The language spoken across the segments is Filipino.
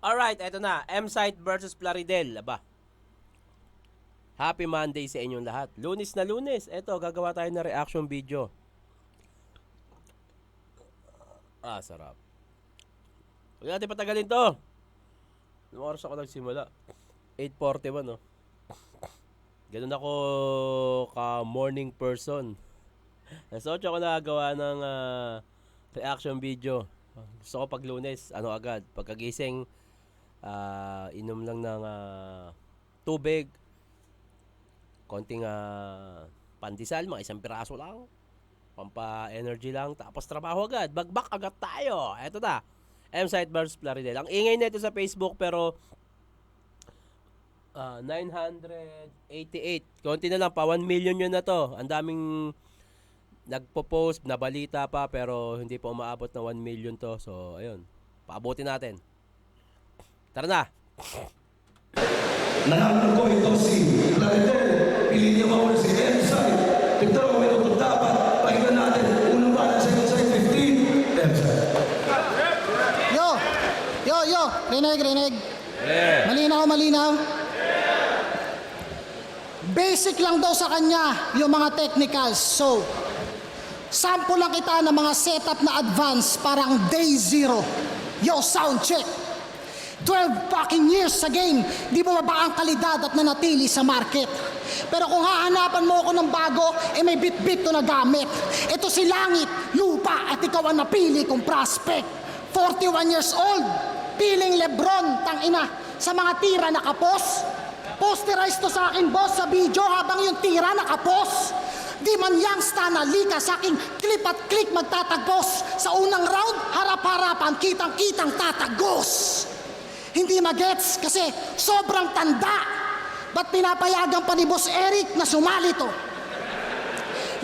Alright, eto na. M-Site versus Plaridel. Aba, happy Monday sa inyong lahat. Lunes na lunes. Eto, gagawa tayo ng reaction video. Sarap. Huwag natin patagalin to. Anong oras ako nagsimula? 8:41, no? Ganun ako ka-morning person. Alas 8 ako nagagawa ng reaction video. Gusto ko pag lunes, agad. Pagkagising, inom lang ng tubig, konting pandesal, mga isang piraso lang, pampa-energy lang, tapos trabaho agad, bagbak agad tayo. Eto na, M-Site versus Plaridel. Ang ingay na ito sa Facebook, pero 988, konti na lang pa, 1 million yun na to. Ang daming nagpo-post, nabalita pa, pero hindi pa umaabot ng 1 million to. So, ayun, paabutin natin. Tara na! Nanalo ko ito si Plaridel. Pili niya mawala si M-Site. Ito ang minuto dapat. Pakinggan natin. Unang bala sa M-Site 15. M-Site. Yo, rinig. Yeah. Malinaw. Basic lang daw sa kanya yung mga technicals. So, sample lang kita ng mga setup na advance, parang day zero. Yo, sound check. 12 fucking years sa game, di bumaba ang kalidad at nanatili sa market. Pero kung hahanapan mo ako ng bago, may bit-bit to na gamit. Ito si langit, lupa, at ikaw ang napili kong prospect. 41 years old, piling Lebron, tangina, sa mga tira nakapos. Posterize to sa akin, boss, sa video habang yung tira nakapos. Di man yang stanalika sa aking clip at click magtatagos. Sa unang round, harap-harapan, kitang-kitang tatagos. Hindi magets kasi sobrang tanda. Ba't pinapayagan pa ni Boss Eric na sumali to?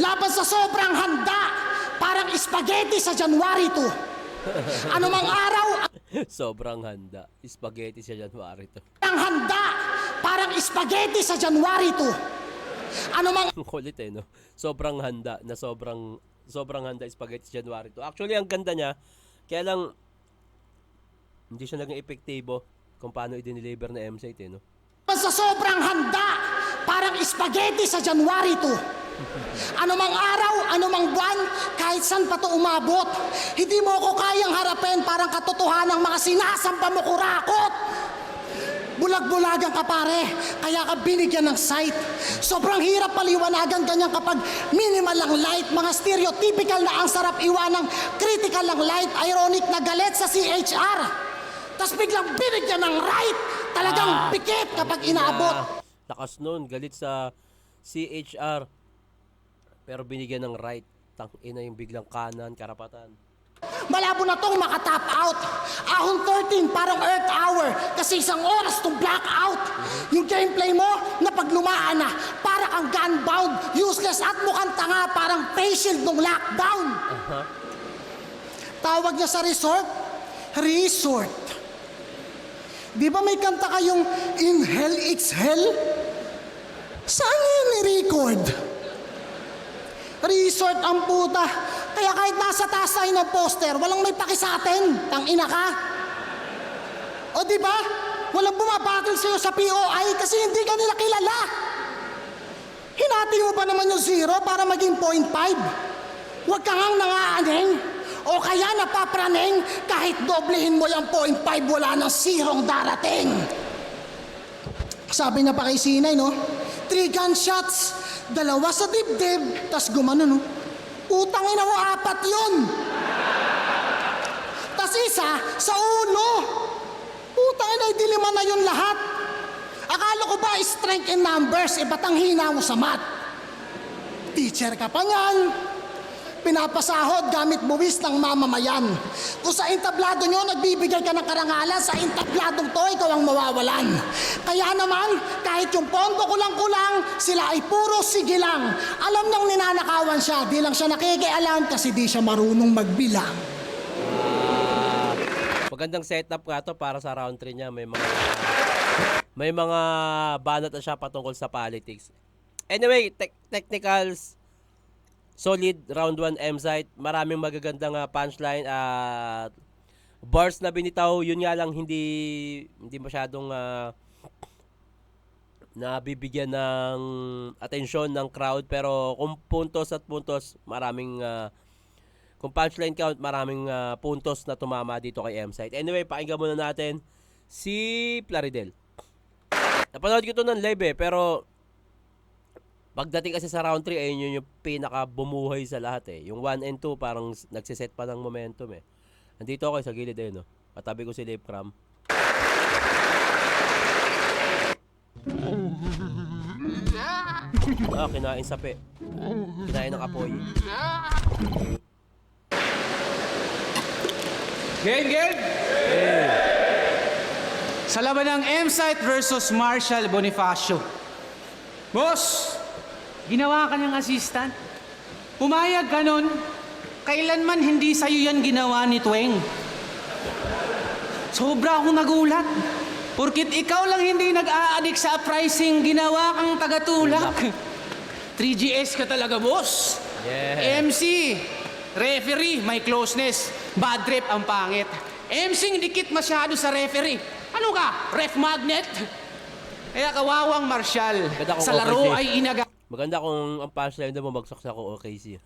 Laban sa sobrang handa, parang spaghetti sa January 2. Ano mang araw, Sobrang handa. Spaghetti sa January to. ang handa, parang spaghetti sa January 2. Ano mang Ang kulit no? Sobrang handa na sobrang handa spaghetti sa January to. Actually, ang ganda niya, kaya lang hindi siya naging epektibo kung paano i-deliver na M-Site, no? sa sobrang handa, parang spaghetti sa January 2. Ano mang araw, ano mang buwan, kahit saan pa to umabot, hindi mo ko kayang harapin parang katotohanan ng mga sinasampa mo kurakot. Bulag-bulagan ka pare, kaya ka binigyan ng sight. Sobrang hirap paliwanagan ganyan kapag minimal lang light. Mga stereotypical na ang sarap iwanang critical lang light. Ironic na galit sa CHR. Tapos biglang binigyan ng right. Talagang pikit kapag inaabot. Lakas nun, galit sa CHR. Pero binigyan ng right. Tangina yung biglang kanan, karapatan. Malabo na tong makatap out. Ahon 13 parang Earth Hour kasi isang oras tong blackout. Yung gameplay mo napaglumaan na para kang gunbound, useless at mukhang tanga parang face shield nung lockdown. Tawag niya sa resort, resort. Di ba may kanta kayong Inhale, Exhale? Saan yun ni-record? Resort ang puta. Kaya kahit nasa taas tayo ng poster, walang may paki sa atin. Tangina ka. O di ba? Walang bumabattle sa'yo sa POI kasi hindi ka nila kilala. Hinati mo ba naman yung zero para maging 0.5? Huwag ka ngang nangaaning. O kaya napapraning kahit doblehin mo yung 0.5, wala nang zerong darating. Sabi niya pa kay Sinay, no? 3 gunshots, 2 sa dibdib, tas gumano, no? Utangin na mo, 4 yun. Tas isa, sa ulo. Utangin na, dilima na yun lahat. Akala ko ba strength in numbers, ba't ang hina mo sa math? Teacher ka pa niyan. Pinapasahod gamit buwis ng mamamayan. Kung sa entablado nyo, nagbibigay ka ng karangalan, sa entabladong to, ikaw ang mawawalan. Kaya naman, kahit yung pondo kulang-kulang, sila ay puro sige lang. Alam niyang ninanakawan siya, di lang siya nakikialam kasi di siya marunong magbilang. Magandang setup nga to para sa round 3 niya. May mga banat na siya patungkol sa politics. Anyway, technicals, solid round 1 M-Site. Maraming magagandang punchline at bars na binitaw, yun nga lang hindi masyadong nabibigyan ng atensyon ng crowd, pero kung puntos at puntos, maraming kung punchline count, maraming puntos na tumama dito kay M-Site. Anyway, pakinggan muna natin si Plaridel. Napanood ko to ng live pero pagdating kasi sa round 3, ayun yun yung pinaka bumuhay sa lahat Yung 1 and 2 parang nagsiset pa ng momentum Nandito ako sa gilid no. Katabi ko si Lip Cram. Kinain sapi. Kinain ng apoy. Game! Sa laban ng M-Site versus Marshall Bonifacio. Boss, ginawa ka ng assistant. Pumayag ka nun. Kailanman hindi sa'yo yan ginawa ni Tweng. Sobra akong nagulat. Porkit ikaw lang hindi nag-a-addict sa pricing, ginawa kang tagatulak. 3GS ka talaga, boss. Yeah. MC, referee, may closeness. Bad trip ang pangit. MC, dikit masyado sa referee. Ano ka? Ref magnet? Kaya kawawang Marshall. Ganda kung Sa laro OKC. ay inaga... Maganda kung ang punchline na bumagsak sa ako OKC.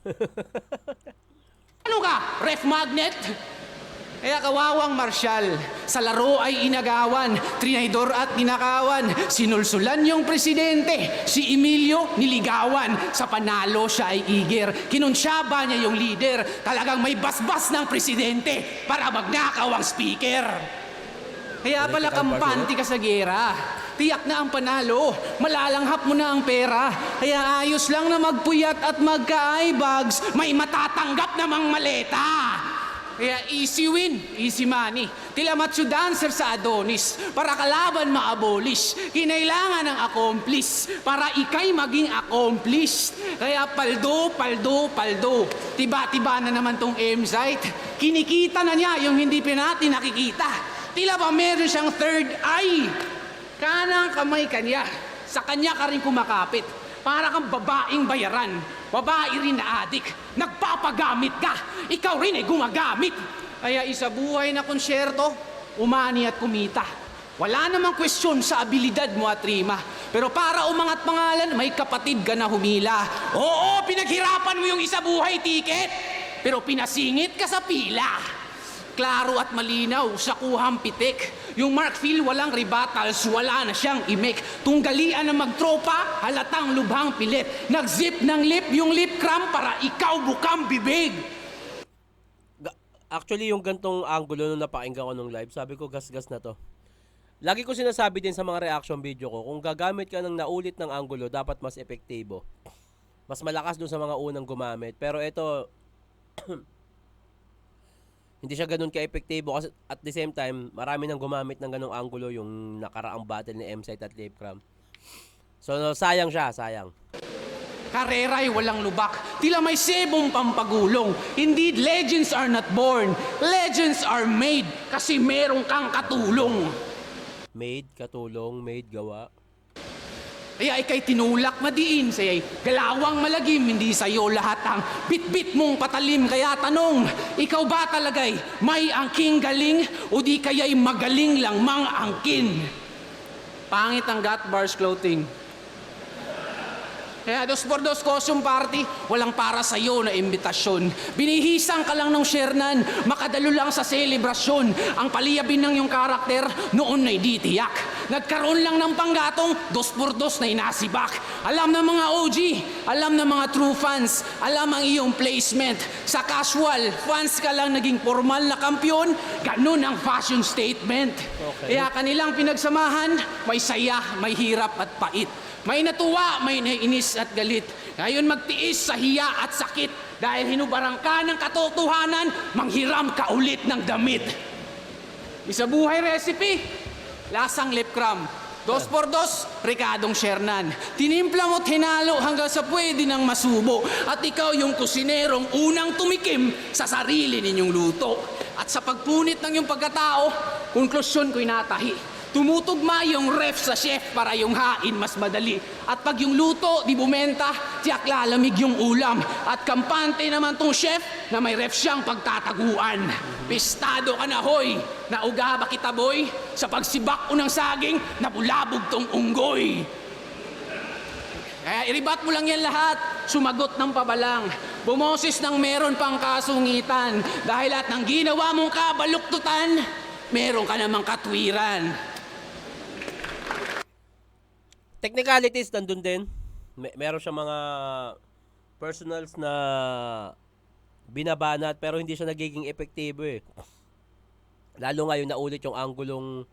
Ano ka? Ref magnet? Kaya kawawang Marshall, sa laro ay inagawan, trinidor at ninakawan, sinulsulan yung presidente, si Emilio niligawan, sa panalo siya ay eager, kinunsyaba niya yung leader, talagang may basbas ng presidente para magnakaw ang speaker. Kaya pala kampante ka sa gera, tiyak na ang panalo, malalanghap mo na ang pera, kaya ayos lang na magpuyat at magka-eye bags, may matatanggap namang maleta. Kaya easy win, easy money. Tila macho dancer sa Adonis. Para kalaban ma-abolish. Kinailangan ng accomplice. Para ikay maging accomplished. Kaya paldo, paldo, paldo. Tiba-tiba na naman tong M-Site. Kinikita na niya yung hindi pa natin nakikita. Tila ba meron siyang third eye. Kanang kamay kanya. Sa kanya ka rin kumakapit. Para kang babaeng bayaran. Babae rin na adik. Nagpapagamit ka. Ikaw rin ay gumagamit. Kaya isa buhay na konsyerto, umani at kumita. Wala namang kwestiyon sa abilidad mo at rima. Pero para umangat pangalan, may kapatid ka na humila. Oo, pinaghirapan mo yung isa buhay ticket. Pero pinasingit ka sa pila. Klaro at malinaw sa kuhang pitik. Yung Mark Phil walang rebuttals, wala na siyang imik. Tunggalian na magtropa, halatang lubhang pilit. Nag-zip ng lip yung lip cram para ikaw bukang bibig. Actually, yung gantong angulo nung napakinggan ko nung live, sabi ko gas-gas na to. Lagi ko sinasabi din sa mga reaction video ko, kung gagamit ka ng naulit ng angulo, dapat mas epektibo. Mas malakas doon sa mga unang gumamit. Pero ito, hindi siya ganun ka-epektibo kasi at the same time, marami nang gumamit ng ganung angulo yung nakaraang battle ni M-Site at Lip Cram. So, sayang siya, sayang. Karera'y walang lubak, tila may sebong pampagulong. Indeed, legends are not born, legends are made kasi merong kang katulong. Made, katulong, made, gawa. Kaya ikay tinulak madiin sa'y galawang malagim, hindi sa'yo lahat ang bit-bit mong patalim. Kaya tanong, ikaw ba talagay may angking galing o di kaya'y magaling lang mang angkin? Pangit ang Got Bars clothing. Kaya 2x2 costume party, walang para sa'yo na imbitasyon. Binihisang ka lang ng shernan, makadalo lang sa selebrasyon. Ang paliyabin ng iyong karakter, noon na'y di tiyak. Nagkaroon lang ng panggatong, 2x2 na inasibak. Alam ng mga OG, alam ng mga true fans, alam ang iyong placement. Sa casual, fans ka lang naging formal na kampyon, ganun ang fashion statement. Okay. Kaya kanilang pinagsamahan, may saya, may hirap at pait. May natuwa, may naiinis at galit. Ngayon magtiis sa hiya at sakit. Dahil hinubarang ka ng katotohanan, manghiram ka ulit ng damit. Isa buhay recipe, lasang lip cram. 2x2, rekadong shernan. Tinimpla mo't hinalo hanggang sa pwede nang masubo. At ikaw yung kusinerong unang tumikim sa sarili ninyong luto. At sa pagpunit ng iyong pagkatao, konklusyon ko'y natahi. Tumutugma yung ref sa chef para yung hain mas madali. At pag yung luto di bumenta, tiyak lalamig yung ulam. At kampante naman tong chef na may ref siyang pagtataguan. Pistado ka na, hoy! Nauga ba kita, boy? Sa pagsibak ko ng saging, nabulabog tong unggoy. Kaya iribat mo lang yan lahat. Sumagot ng pabalang. Bumoses ng meron pang kasungitan. Dahil at ng ginawa mong kabaluktutan, meron ka namang katwiran. Technicalities nandun din. Meron siya mga personals na binabanat pero hindi siya nagiging epektibo eh. Lalo nga yung naulit yung anggulong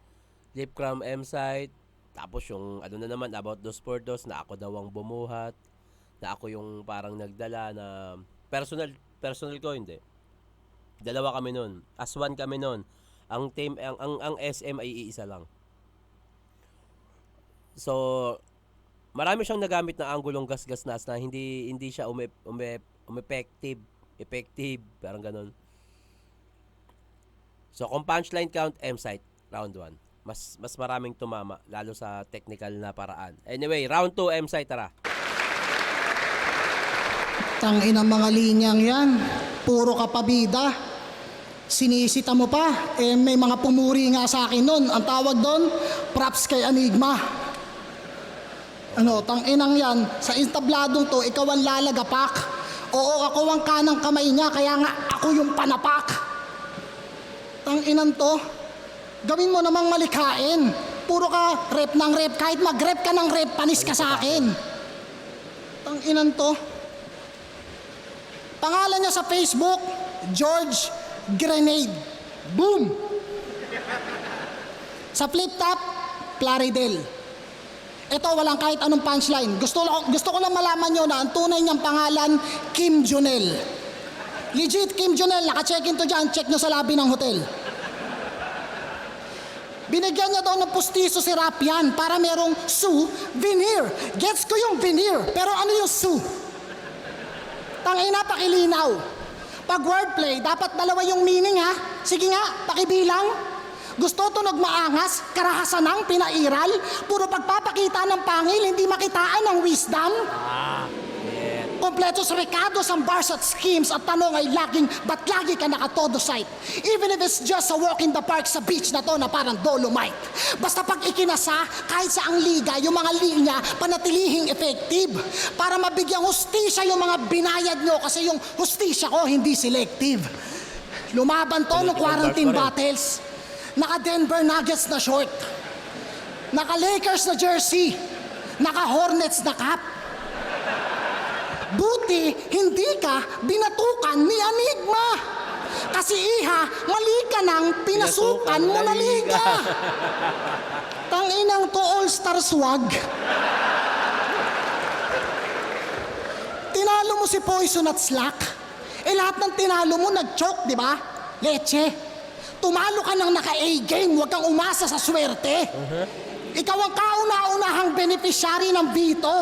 lip cram M-site. Tapos yung ano na naman about dos for dos na ako daw ang bumuhat. Na ako yung parang nagdala na personal ko hindi. Dalawa kami nun. As one kami nun. Ang team ang SM ay iisa lang. So, marami siyang nagamit na anggulong gas-gas-nas na hindi siya effective, parang ganun. So, kung punchline count, M-site, round 1. Mas maraming tumama, lalo sa technical na paraan. Anyway, round 2, M-site, tara. Tangin ang mga linyang yan. Puro kapabida. Sinisita mo pa. Eh, may mga pumuri nga sa akin nun. Ang tawag doon, props kay Enigma. Ano, tanginang yan. Sa instabladong to, ikaw ang lalagapak. Oo, ako ang kanang kamay niya, kaya nga ako yung panapak. Tanginan to. Gawin mo namang malikain. Puro ka rep ng rep. Kahit mag-rep ka ng rep, panis ka sa akin. Tanginan to. Pangalan niya sa Facebook, George Grenade. Boom! Sa flip top, Plaridel. Ito, walang kahit anong punchline. Gusto ko lang malaman nyo na ang tunay niyang pangalan, Kim Jonel. Legit, Kim Jonel. Naka-check-in to dyan. Check nyo sa lobby ng hotel. Binigyan niya daw ng pustiso si Rapian para merong souvenir. Gets ko yung veneer. Pero ano yung sou? Tangina, pakilinaw. Pag wordplay, dapat dalawa yung meaning ha. Sige nga, pakibilang. Gusto tunog maangas, karahasan ng pinairal, puro pagpapakita ng pangil, hindi makitaan ng wisdom. Kompleto sa recados ang bars at schemes at tanong ay laging, ba't lagi ka nakatodo site? Even if it's just a walk in the park sa beach na to na parang Dolomite. Basta pag ikinasa, kahit sa ang liga, yung mga linya, panatilihing effective. Para mabigyang hustisya yung mga binayad nyo kasi yung hustisya ko hindi selective. Lumaban to ng quarantine battles. Naka-Denver Nuggets na short. Naka-Lakers na jersey. Naka-Hornets na cap. Buti, hindi ka binatukan ni Enigma. Kasi iha, mali ka nang pinasukan mo na liga. Tanginang to all-star swag. Tinalo mo si Poison at Slack. Eh lahat ng tinalo mo nag-choke, di ba? Leche. Tumalo ka ng naka-A-game, huwag kang umasa sa swerte. Ikaw ang kauna-unahang beneficiary ng veto.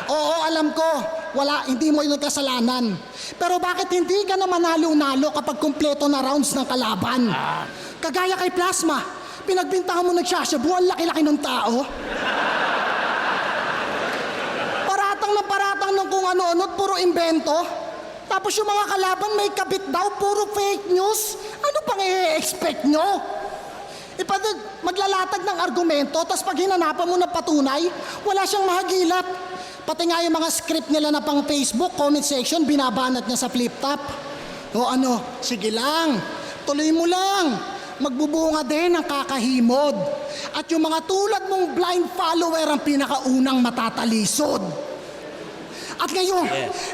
Oo, alam ko, hindi mo yung kasalanan. Pero bakit hindi ka na manalo-nalo kapag kumpleto na rounds ng kalaban? Kagaya kay Plasma, pinagbintangan mo nagsasyabu, ang laki-laki ng tao. Paratang ng kung ano-ano, puro imbento. Tapos yung mga kalaban may kabit daw, puro fake news. Ano pang i-expect nyo? Maglalatag ng argumento, tapos pag hinanapan mo ng patunay, wala siyang mahagilap. Pati nga yung mga script nila na pang Facebook, comment section, binabanat niya sa flip top. O ano, sige lang, tuloy mo lang. Magbubunga din ang kakahimod. At yung mga tulad mong blind follower ang pinakaunang matatalisod. At ngayon,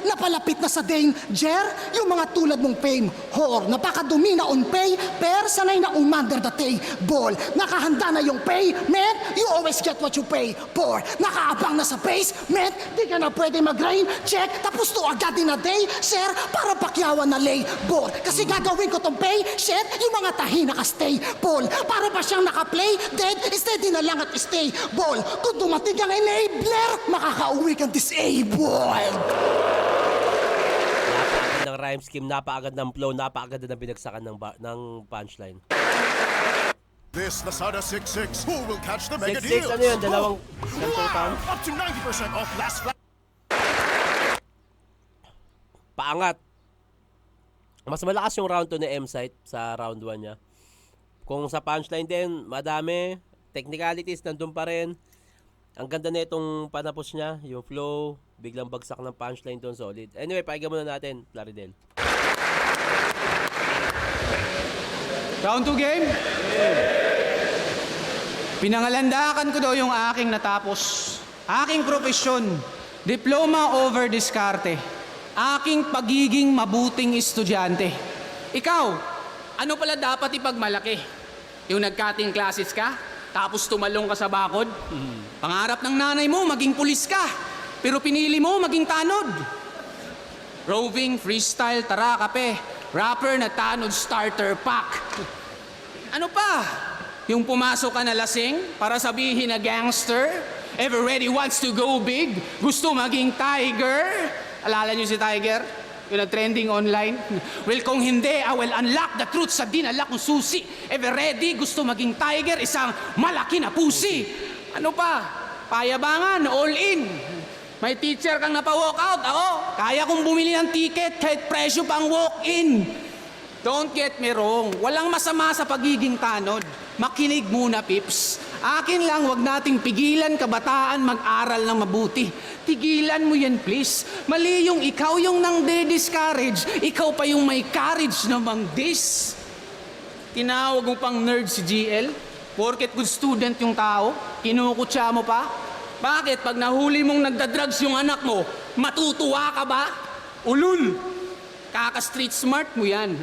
napalapit na sa danger yung mga tulad mong fame whore. Napakadumi na on pay, pero sanay na under the table. Nakahanda na yung payment, you always get what you pay for. Nakaabang na sa basement, di ka na pwede mag-rain check, tapos to agad in a day, sir, para pakyawan na labor. Kasi gagawin ko tong pay, shit, yung mga tahi naka-stable. Para ba siyang naka-play, dead, steady na lang at stable. Kung dumating ang enabler, makakauwi kang disabled. Napakagad ng rhyme scheme, napakagad ng flow, napakagad ng binagsakan ng punchline. This Lazada 66. Who will catch the mega 6-6, deals? ano yun? Dalawang cellphone Wow! pound? Up to 90% off last flat. Paangat. Mas malakas yung round 2 ni M-Site sa round 1 niya. Kung sa punchline din, madami. Technicalities, nandun pa rin. Ang ganda na itong panapos niya. Yung flow, biglang bagsak ng punchline doon, solid. Anyway, pakinggan muna natin, Plaridel. Round 2 game? Pinangalandakan ko daw yung aking natapos. Aking profesyon, diploma over diskarte. Aking pagiging mabuting estudyante. Ikaw, ano pala dapat ipagmalaki? Yung nag-cutting classes ka, tapos tumalong ka sa bakod? Pangarap ng nanay mo, maging pulis ka. Pero pinili mo, maging tanod. Roving, freestyle, tara, kape. Rapper na tanod starter pack. Ano pa? Yung pumasok ka na lasing para sabihin na gangster? Ever ready wants to go big? Gusto maging tiger? Alala niyo si Tiger? Yung nag-trending online? Well, kung hindi, I will unlock the truth sa dinala kong susi. Ever ready? Gusto maging tiger? Isang malaki na pusi. Ano pa? Payabangan, all in. May teacher kang napa-walk out. Ako, kaya kong bumili ng ticket kahit presyo pang walk-in. Don't get me wrong. Walang masama sa pagiging tanod. Makinig muna, Pips. Akin lang, wag nating pigilan kabataan mag-aral ng mabuti. Tigilan mo yan, please. Mali yung ikaw yung nang de-discourage. Ikaw pa yung may courage na mang-dis. Tinawag mo pang nerd si GL? Porket good student yung tao? Kinukutsa mo pa? Bakit? Pag nahuli mong nagdadrugs yung anak mo, matutuwa ka ba? Ulul! Kaka-street smart mo yan.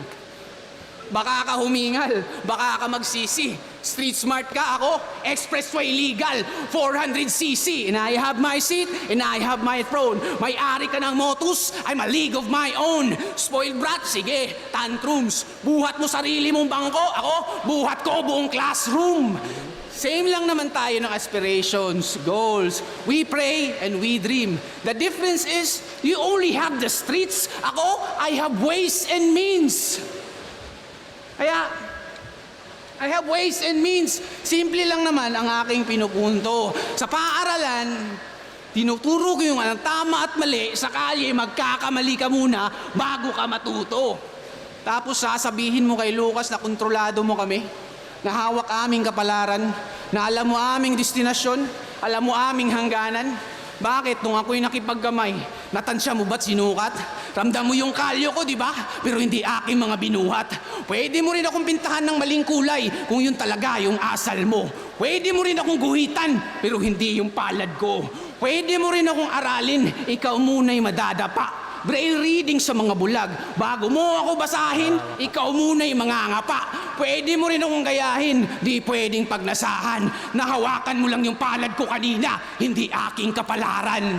Baka ka humingal, baka ka magsisi. Street smart ka, ako, expressway legal, 400cc. And I have my seat, and I have my throne. May-ari ka ng motus, I'm a league of my own. Spoiled brat, sige, tantrums. Buhat mo sarili mong bangko, ako, buhat ko buong classroom. Same lang naman tayo ng aspirations, goals. We pray and we dream. The difference is, you only have the streets. Ako, I have ways and means. Kaya, I have ways and means. Simple lang naman ang aking pinupunto. Sa paaralan, tinuturo ko yung anong tama at mali. Sa kalye, magkakamali ka muna bago ka matuto. Tapos sasabihin mo kay Lucas na kontrolado mo kami, na hawak aming kapalaran, na alam mo aming destinasyon, alam mo aming hangganan. Bakit? Nung ako'y nakipaggamay, natansya mo ba't sinukat? Ramdam mo yung kalyo ko, di ba? Pero hindi aking mga binuhat. Pwede mo rin akong pintahan ng maling kulay kung yun talaga yung asal mo. Pwede mo rin akong guhitan, pero hindi yung palad ko. Pwede mo rin akong aralin, ikaw muna'y madadapa. Braille reading sa mga bulag. Bago mo ako basahin, ikaw muna'y mangangapa. Pwede mo rin akong gayahin, di pwedeng pagnasahan. Nahawakan mo lang yung palad ko kanina, hindi aking kapalaran.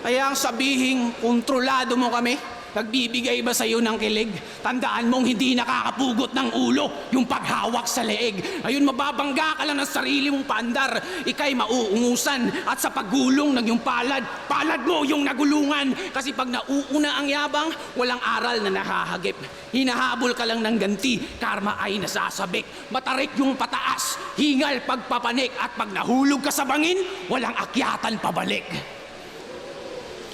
Kaya ang sabihin, kontrolado mo kami. Nagbibigay ba sa'yo ng kilig? Tandaan mong hindi nakakapugot ng ulo yung paghawak sa leeg. Ayun, mababangga ka lang ng sarili mong paandar. Ika'y mauungusan at sa paggulong ng yung palad mo yung nagulungan. Kasi pag nauuna ang yabang, walang aral na nahahagip. Hinahabol ka lang ng ganti, karma ay nasasabik. Matarik yung pataas, hingal pagpapanik. At pag nahulog ka sa bangin, walang akyatan pabalik.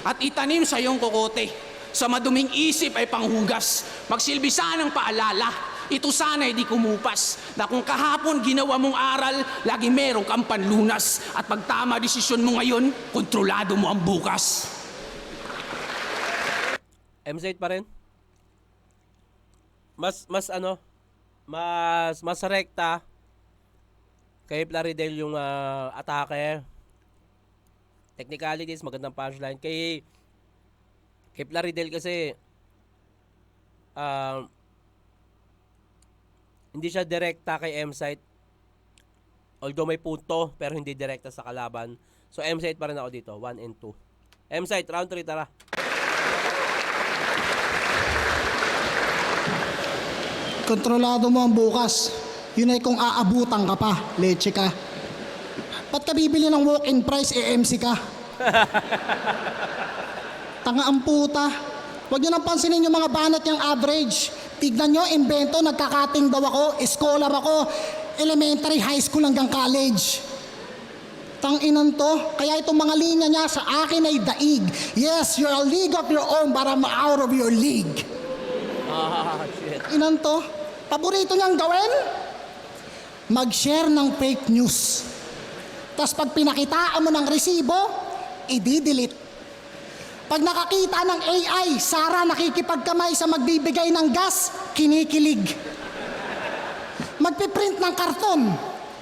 At itanim sa iyong kokote. Sa maduming isip ay panghugas. Magsilbi sanang paalala. Ito sana'y di kumupas. Na kung kahapon ginawa mong aral, lagi merong kang panlunas. At pag tama desisyon mo ngayon, kontrolado mo ang bukas. M-Site pa rin? Mas rekta kay Plaridel yung atake. Technicalities, magandang punchline. Kay Plaridel kasi hindi siya direkta kay M-Site. Although may punto, pero hindi direkta sa kalaban. So M-Site pa rin ako dito, 1 and 2. M-Site, round 3, tara. Kontrolado mo ang bukas. Yun ay kung aabutan ka pa, leche ka. Ba't ka bibili ng walk-in price, MC ka? Tanga ang puta. Huwag nyo nang pansinin yung mga banat niyang average. Tignan nyo, invento, nagkakating daw ako, scholar ako. elementary, high school hanggang college. Tanginan to. Kaya itong mga linya niya sa akin ay daig. Yes, you're a league of your own, but I'm out of your league. Shit. Inan to. Paborito niyang gawin? Mag-share ng fake news. Tapos pag pinakitaan mo ng resibo, i-delete. Pag nakakita ng AI, Sarah nakikipagkamay sa magbibigay ng gas, kinikilig. Magpiprint ng karton,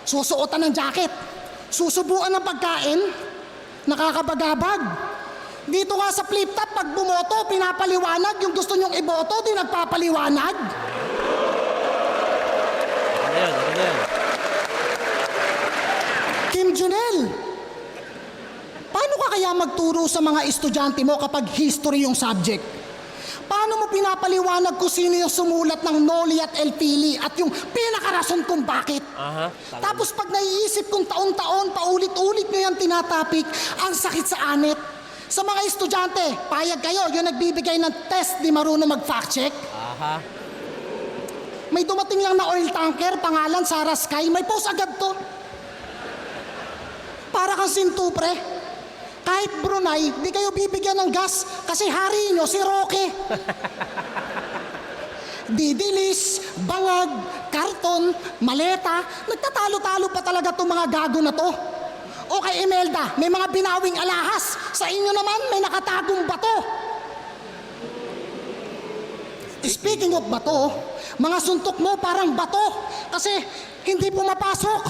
susuotan ng jacket, susubuan ng pagkain, nakakabagabag. Dito nga sa flip top, pag bumoto, pinapaliwanag. Yung gusto nyong iboto, di nagpapaliwanag. Ano yan? Ano yan? Kim Junel, paano ka kaya magturo sa mga estudyante mo kapag history yung subject? Paano mo pinapaliwanag kung sino yung sumulat ng Noli at Elpili at yung pinakarason kung bakit? Aha. Tapos pag naiisip kong taon-taon, paulit-ulit nyo yung tinatapik, ang sakit sa anit. Sa mga estudyante, payag kayo, yung nagbibigay ng test di marunong mag-fact check. Aha. May dumating lang na oil tanker, pangalan Sarah Sky, may post agad to. Para kang sintupre. Kahit Brunei, di kayo bibigyan ng gas kasi hari nyo si Roque. Didilis, bangag, karton, maleta, nagtatalo-talo pa talaga itong mga gago na to. O kay Imelda, may mga binawing alahas. Sa inyo naman, may nakatagong bato. Speaking of bato, mga suntok mo parang bato kasi hindi pumapasok.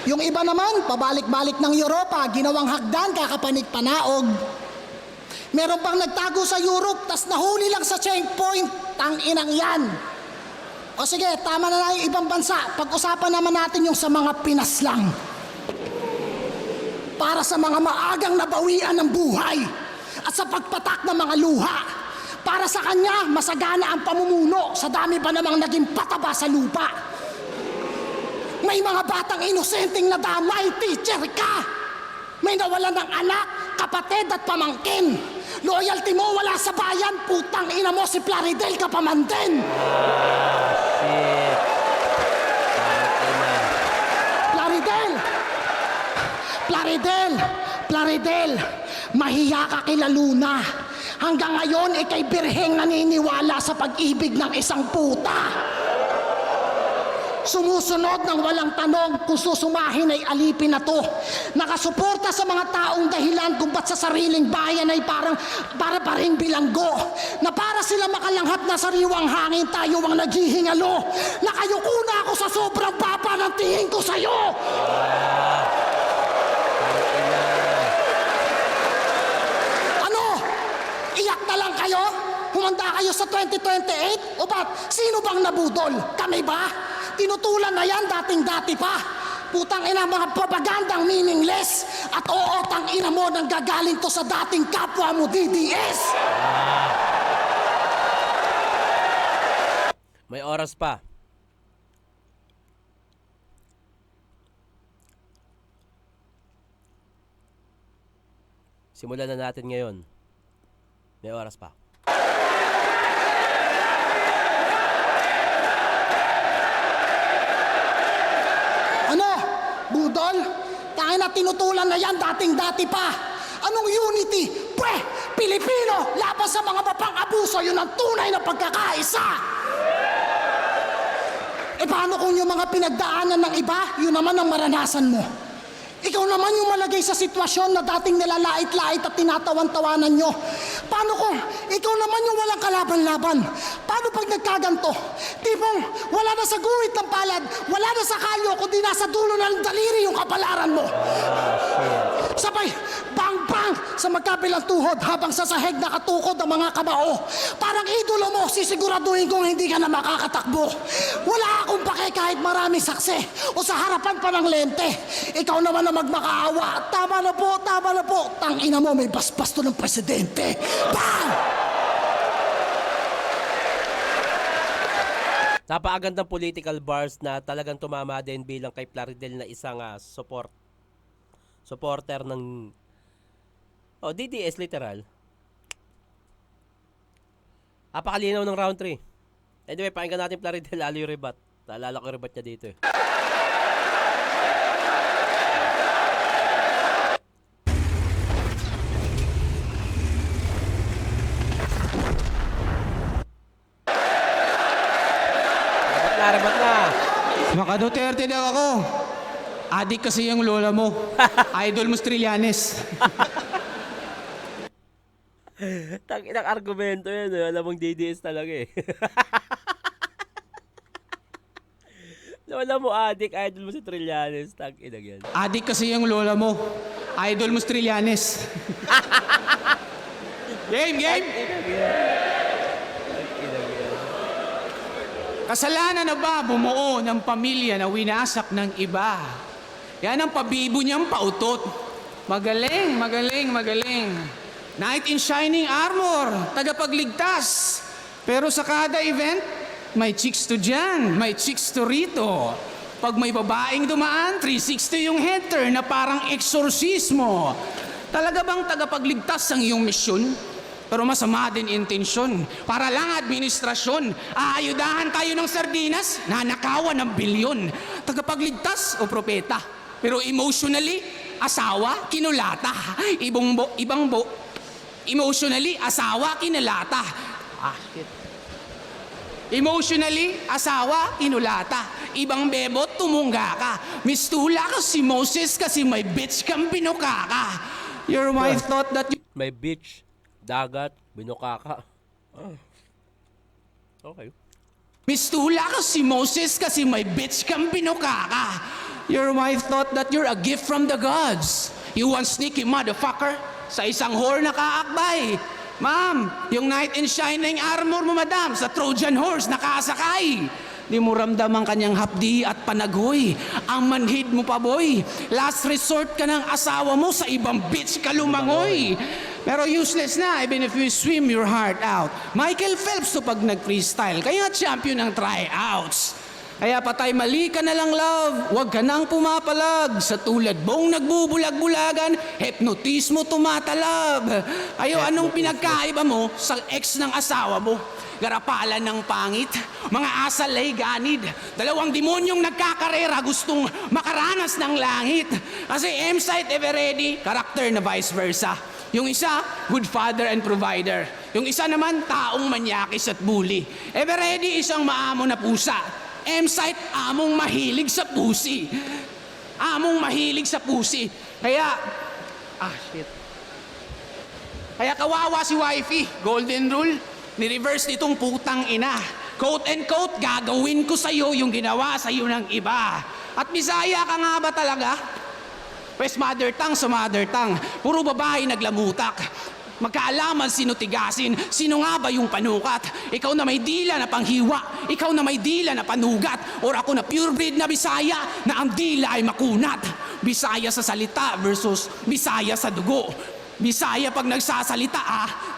Yung iba naman, pabalik-balik ng Europa, ginawang hagdan, kakapanig panaog. Meron pang nagtago sa Europe, tas nahuli lang sa checkpoint. Tang-inang yan. O sige, tama na lang yung ibang bansa. Pag-usapan naman natin yung sa mga Pinas lang. Para sa mga maagang nabawian ng buhay at sa pagpatak ng mga luha. Para sa kanya, masagana ang pamumuno sa dami ba namang naging pataba sa lupa. May mga batang inosenteng nadamay, teacher ka! May nawalan ng anak, kapatid at pamangkin. Loyalty mo wala sa bayan, putang ina mo si Plaridel ka pa man din. Shit. Plaridel! Plaridel! Plaridel! Mahiya ka kila Luna. Hanggang ngayon, ikay birheng naniniwala sa pag-ibig ng isang puta. Sumusunod ng walang tanong kung susumahin ay alipin na to. Nakasuporta sa mga taong dahilan kung ba't sa sariling bayan ay para pa rin bilanggo. Na para sila makalanghap na sariwang hangin, tayo ang naghihingalo. Nakayuko na ako sa sobrang baba ng tingin ko sa'yo. Ano? Iyak na lang kayo? Humanda kayo sa 2028? O ba't sino bang nabudol? Kami ba? Tinutulan na yan dating-dati pa. Putang ina mga propagandang meaningless. At oo, tang ina mo nang gagaling to sa dating kapwa mo DDS. May oras pa. Simulan na natin ngayon. May oras pa. Ano? Budol? Tayo na tinutulan na yan dating-dati pa. Anong unity? Pwe! Pilipino! Laban sa mga mapang-abuso, yun ang tunay na pagkakaisa! E paano kung yung mga pinagdaanan ng iba, yun naman ang maranasan mo? Ikaw naman yung malagay sa sitwasyon na dating nilalait-lait at tinatawan-tawanan nyo. Paano kung ikaw naman yung walang kalaban-laban? Paano pag nagkaganto? Tipong wala na sa guhit ng palad, wala na sa kalyo, kundi nasa dulo ng daliri yung kapalaran mo. Sabay, bang-bang sa magkabilang tuhod habang sa sahig nakatukod ang mga kamao. Parang idolo mo, sisiguraduhin kong hindi ka na makakatakbo. Wala akong pake kahit maraming saksi o sa harapan pa ng lente. Ikaw naman na magmakaawa. Tama na po, tama na po. Tangina mo, may basbasto ng presidente. Bang! Napakagandang political bars na talagang tumama din bilang kay Plaridel na isang supporter ng DDS literal. Napakalinaw ng round 3. Anyway, pakinggan natin Plaridel lalo yung rebat. Naalala ko yung rebat niya dito eh. Rebat na. Maka Duterte daw ako. Adik kasi yung lola mo. Idol mo Trillanes. Tangin ang argumento yan eh. Alam mong DDS talaga eh. Lola mo adik, idol mo si Trillanes. Tangin na yan. Adik kasi yung lola mo. Idol mo Trillanes. Game! Kasalanan na ba bumuo ng pamilya na winasak ng iba? Yan ang pabibo niyang pautot. Magaling. Knight in shining armor, tagapagligtas. Pero sa kada event, may chicks to dyan, may chicks to rito. Pag may babaeng dumaan, 360 yung head turn na parang eksorsismo. Talaga bang tagapagligtas ang iyong misyon? Pero masama din intensyon. Para lang administrasyon. Aayudahan tayo ng sardinas, nanakawan ng bilyon. Tagapagligtas o propeta. Pero emotionally, asawa, kinulata. Emotionally, asawa, kinulata. Emotionally, asawa, kinulata. Ibang bebot, tumungga ka. Mistula ka si Moses kasi may bitch kang binuka ka. Your wife thought that you... May beach, dagat, binukaka. Okay. Mistula ka si Moses kasi may bitch kang binuka ka. Your wife thought that you're a gift from the gods. You one sneaky motherfucker. Sa isang whore nakaakbay. Ma'am, yung knight in shining armor mo, madam, sa Trojan horse nakasakay. Di mo ramdam ang kanyang hapdi at panaghoy. Ang manhid mo pa, boy. Last resort ka ng asawa mo, sa ibang bitch ka lumangoy. Pero useless na, even if you swim your heart out. Michael Phelps to pag nag-freestyle, kaya champion ng tryouts. Kaya patay mali ka na lang, love. Huwag ka nang pumapalag. Sa tulad mong nagbubulag-bulagan, hypnotismo tumatalab. Ayo, anong pinagkaiba mo sa ex ng asawa mo? Garapalan ng pangit, mga asal ay ganid. Dalawang demonyong nagkakarera gustong makaranas ng langit. Kasi M-Site Everready, karakter na vice versa. Yung isa, good father and provider. Yung isa naman, taong manyakis at bully. Everready, isang maamo na pusa. M-Site, among mahilig sa pusi. Kaya, Kaya kawawa si wifey. Golden rule, ni-reverse nitong putang ina. Quote and quote, gagawin ko sa'yo yung ginawa sa'yo ng iba. At Bisaya ka nga ba talaga? West mother tongue sa mother tongue. Puro babae naglamutak. Magkaalaman sino tigasin, sino nga ba yung panukat? Ikaw na may dila na panghiwa, ikaw na may dila na panugat, or ako na purebred na Bisaya na ang dila ay makunat. Bisaya sa salita versus Bisaya sa dugo. Bisaya pag nagsasalita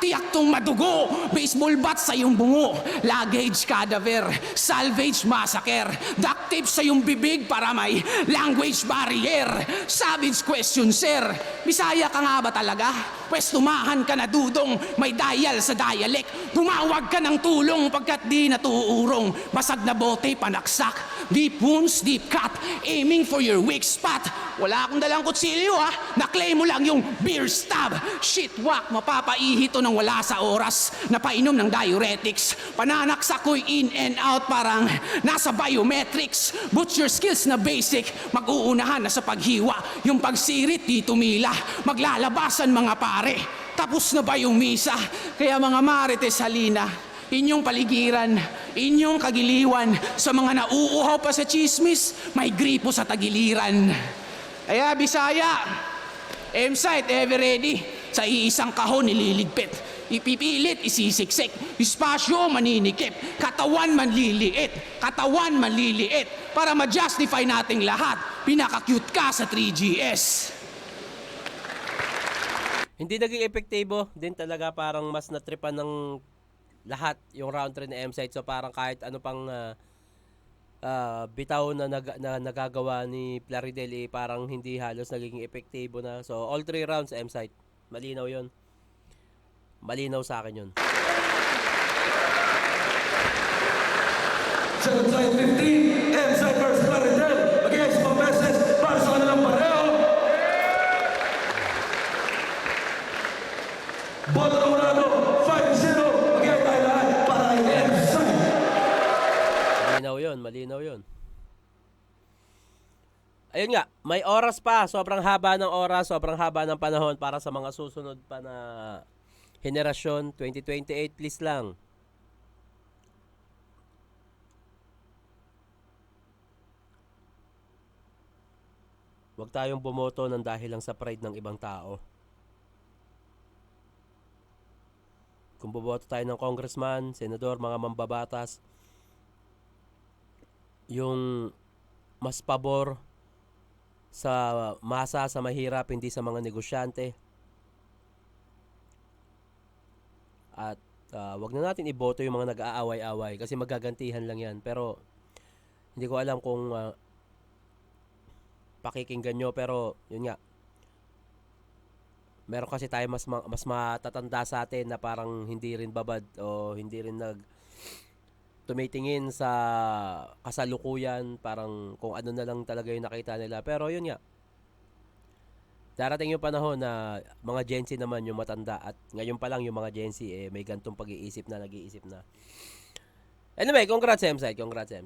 tiyak tong madugo. Baseball bat sa iyong bungo, luggage cadaver, salvage massacre, duct tape sa iyong bibig para may language barrier. Savage question, sir, Bisaya ka nga ba talaga? Pwes tumahan ka na dudong, may dial sa dialect. Tumawag ka ng tulong pagkat di natuurong. Basag na bote, panaksak, deep wounds, deep cut, aiming for your weak spot. Wala akong dalang kutsilyo na-claim mo lang yung beer stab. Shit whack, mapapaihi to ng wala sa oras. Napainom ng diuretics. Pananaksak ko'y in and out parang nasa biometrics. Butcher skills na basic, mag-uunahan na sa paghiwa. Yung pagsirit di tumila, maglalabasan mga pare. Tapos na ba yung misa? Kaya mga marites halina, inyong paligiran, inyong kagiliwan. Sa mga nauuhaw pa sa chismis, may gripo sa tagiliran. Kaya Bisaya, M-Site, Everready, sa iisang kahon nililigpit. Ipipilit, isisiksik. Espasyo, maninikip. Katawan, manliliit. Para ma-justify nating lahat, pinaka-cute ka sa 3GS. Hindi naging epektibo din talaga, parang mas natripan ng lahat yung round 3 na M-Site. So parang kahit ano pang bitaw na nagagawa ni Plaridel parang hindi halos naging epektibo na. So all 3 rounds M-Site. Malinaw yun. Malinaw sa akin yun. Second side 15, M-side versus Claridel. Again, sa mga beses, para sa kanilang pareho. Boto ng Murado, 5-0. Again, tayo lahat para kay M-side. Malinaw yun. Ayun nga, may oras pa. Sobrang haba ng oras, sobrang haba ng panahon para sa mga susunod pa na henerasyon. 2028, please lang. Huwag tayong bumoto ng dahil lang sa pride ng ibang tao. Kung boboto tayo ng congressman, senador, mga mambabatas, yung mas pabor sa masa, sa mahirap, hindi sa mga negosyante. At wag na natin iboto yung mga nag-aaway-away kasi magagantihan lang yan. Pero hindi ko alam kung pakikinggan nyo, pero yun nga, meron kasi tayo mas matatanda sa atin na parang hindi rin babad o hindi rin tumitingin sa kasalukuyan, parang kung ano na lang talaga yung nakita nila. Pero yun nga, darating yung panahon na mga Gen Z naman yung matanda, at ngayon pa lang yung mga Gen Z may gantong pag-iisip na, nag-iisip na. Anyway, congrats M-side, congrats.